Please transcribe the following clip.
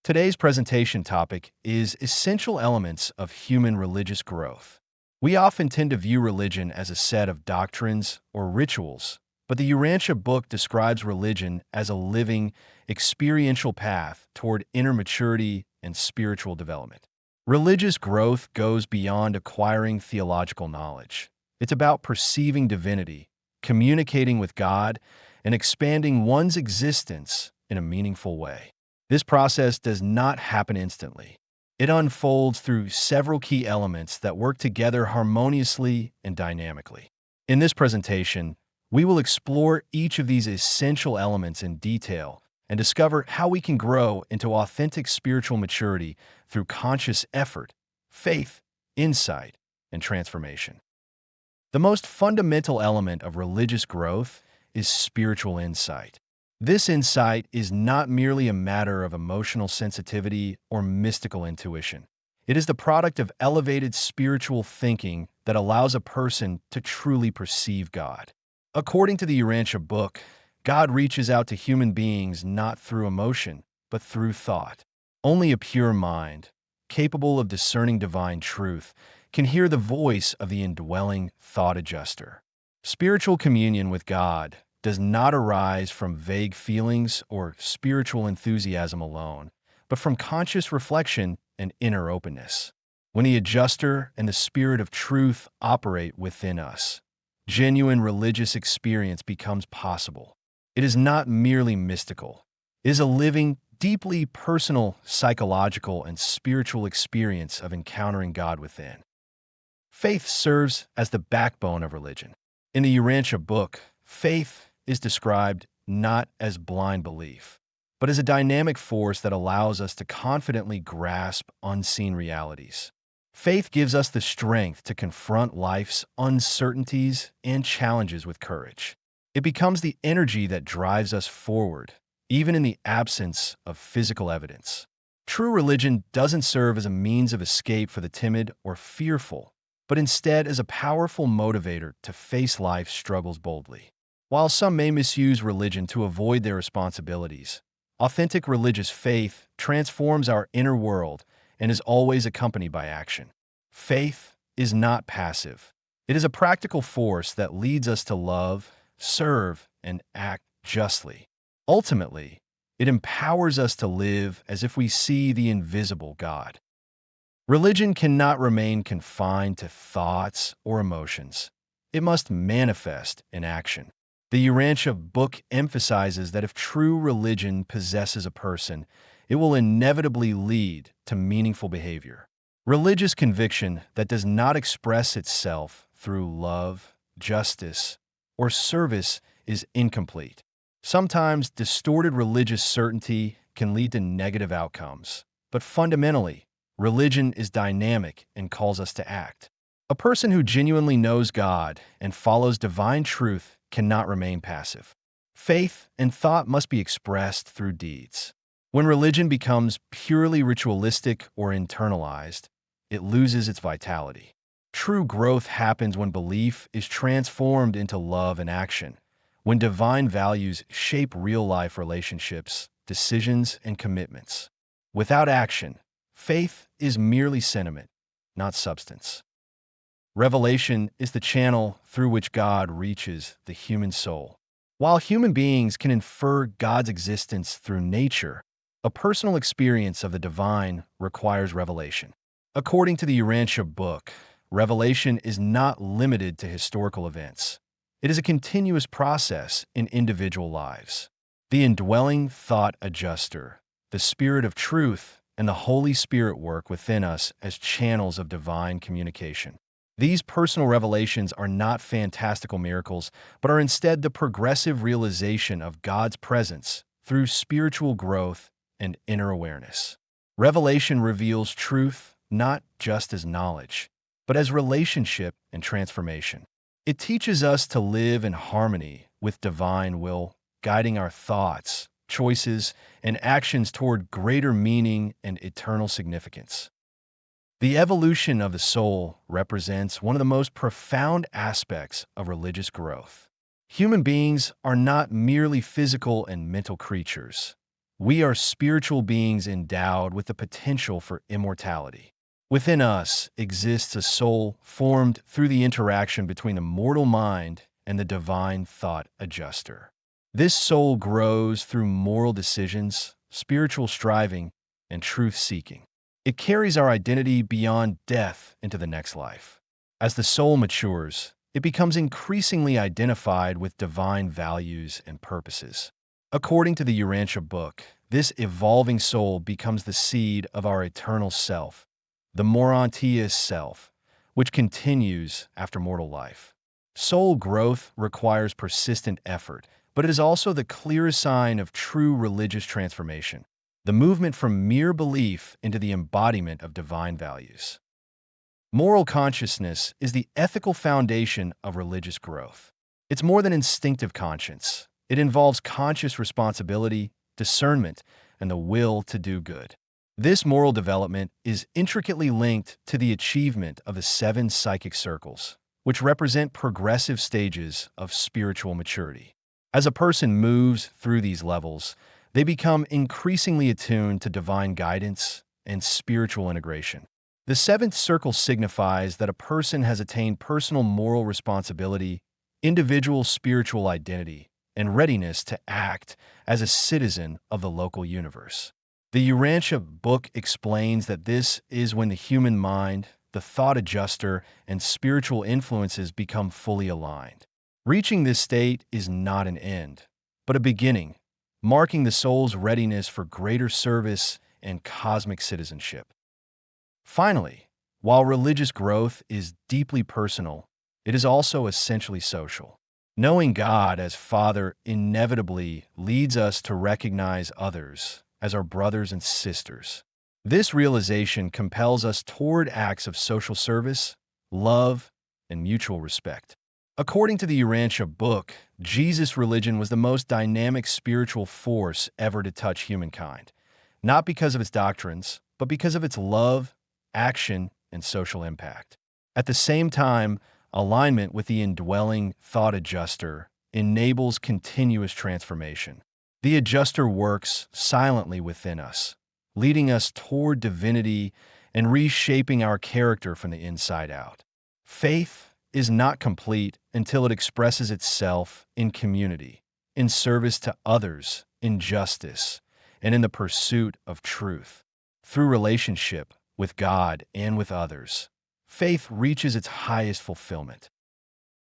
Today's presentation topic is essential elements of human religious growth. We often tend to view religion as a set of doctrines or rituals, but the Urantia Book describes religion as a living, experiential path toward inner maturity and spiritual development. Religious growth goes beyond acquiring theological knowledge. It's about perceiving divinity, communicating with God, and expanding one's existence in a meaningful way. This process does not happen instantly. It unfolds through several key elements that work together harmoniously and dynamically. In this presentation, we will explore each of these essential elements in detail and discover how we can grow into authentic spiritual maturity through conscious effort, faith, insight, and transformation. The most fundamental element of religious growth is spiritual insight. This insight is not merely a matter of emotional sensitivity or mystical intuition. It is the product of elevated spiritual thinking that allows a person to truly perceive God. According to the Urantia Book, God reaches out to human beings not through emotion, but through thought. Only a pure mind, capable of discerning divine truth, can hear the voice of the indwelling thought adjuster. Spiritual communion with God does not arise from vague feelings or spiritual enthusiasm alone, but from conscious reflection and inner openness. When the adjuster and the spirit of truth operate within us, genuine religious experience becomes possible. It is not merely mystical. It is a living, deeply personal, psychological, and spiritual experience of encountering God within. Faith serves as the backbone of religion. In the Urantia Book, faith is described not as blind belief, but as a dynamic force that allows us to confidently grasp unseen realities. Faith gives us the strength to confront life's uncertainties and challenges with courage. It becomes the energy that drives us forward, even in the absence of physical evidence. True religion doesn't serve as a means of escape for the timid or fearful, but instead as a powerful motivator to face life's struggles boldly. While some may misuse religion to avoid their responsibilities, authentic religious faith transforms our inner world and is always accompanied by action. Faith is not passive. It is a practical force that leads us to love, serve, and act justly. Ultimately, it empowers us to live as if we see the invisible God. Religion cannot remain confined to thoughts or emotions. It must manifest in action. The Urantia Book emphasizes that if true religion possesses a person, it will inevitably lead to meaningful behavior. Religious conviction that does not express itself through love, justice, or service is incomplete. Sometimes distorted religious certainty can lead to negative outcomes, but fundamentally, religion is dynamic and calls us to act. A person who genuinely knows God and follows divine truth cannot remain passive. Faith and thought must be expressed through deeds. When religion becomes purely ritualistic or internalized, it loses its vitality. True growth happens when belief is transformed into love and action, when divine values shape real-life relationships, decisions, and commitments. Without action, faith is merely sentiment, not substance. Revelation is the channel through which God reaches the human soul. While human beings can infer God's existence through nature, a personal experience of the divine requires revelation. According to the Urantia Book, revelation is not limited to historical events. It is a continuous process in individual lives. The indwelling thought adjuster, the Spirit of truth, and the Holy Spirit work within us as channels of divine communication. These personal revelations are not fantastical miracles, but are instead the progressive realization of God's presence through spiritual growth and inner awareness. Revelation reveals truth not just as knowledge, but as relationship and transformation. It teaches us to live in harmony with divine will, guiding our thoughts, choices, and actions toward greater meaning and eternal significance. The evolution of the soul represents one of the most profound aspects of religious growth. Human beings are not merely physical and mental creatures. We are spiritual beings endowed with the potential for immortality. Within us exists a soul formed through the interaction between the mortal mind and the divine thought adjuster. This soul grows through moral decisions, spiritual striving, and truth-seeking. It carries our identity beyond death into the next life. As the soul matures, it becomes increasingly identified with divine values and purposes. According to the Urantia Book, this evolving soul becomes the seed of our eternal self, the Urantia self, which continues after mortal life. Soul growth requires persistent effort, but it is also the clearest sign of true religious transformation, the movement from mere belief into the embodiment of divine values. Moral consciousness is the ethical foundation of religious growth. It's more than instinctive conscience. It involves conscious responsibility, discernment, and the will to do good. This moral development is intricately linked to the achievement of the 7 psychic circles, which represent progressive stages of spiritual maturity. As a person moves through these levels, they become increasingly attuned to divine guidance and spiritual integration. The 7th circle signifies that a person has attained personal moral responsibility, individual spiritual identity, and readiness to act as a citizen of the local universe. The Urantia Book explains that this is when the human mind, the thought adjuster, and spiritual influences become fully aligned. Reaching this state is not an end, but a beginning, marking the soul's readiness for greater service and cosmic citizenship. Finally, while religious growth is deeply personal, it is also essentially social. Knowing God as Father inevitably leads us to recognize others as our brothers and sisters. This realization compels us toward acts of social service, love, and mutual respect. According to the Urantia Book, Jesus' religion was the most dynamic spiritual force ever to touch humankind, not because of its doctrines, but because of its love, action, and social impact. At the same time, alignment with the indwelling thought adjuster enables continuous transformation. The adjuster works silently within us, leading us toward divinity and reshaping our character from the inside out. Faith is not complete until it expresses itself in community, in service to others, in justice, and in the pursuit of truth. Through relationship with God and with others, faith reaches its highest fulfillment.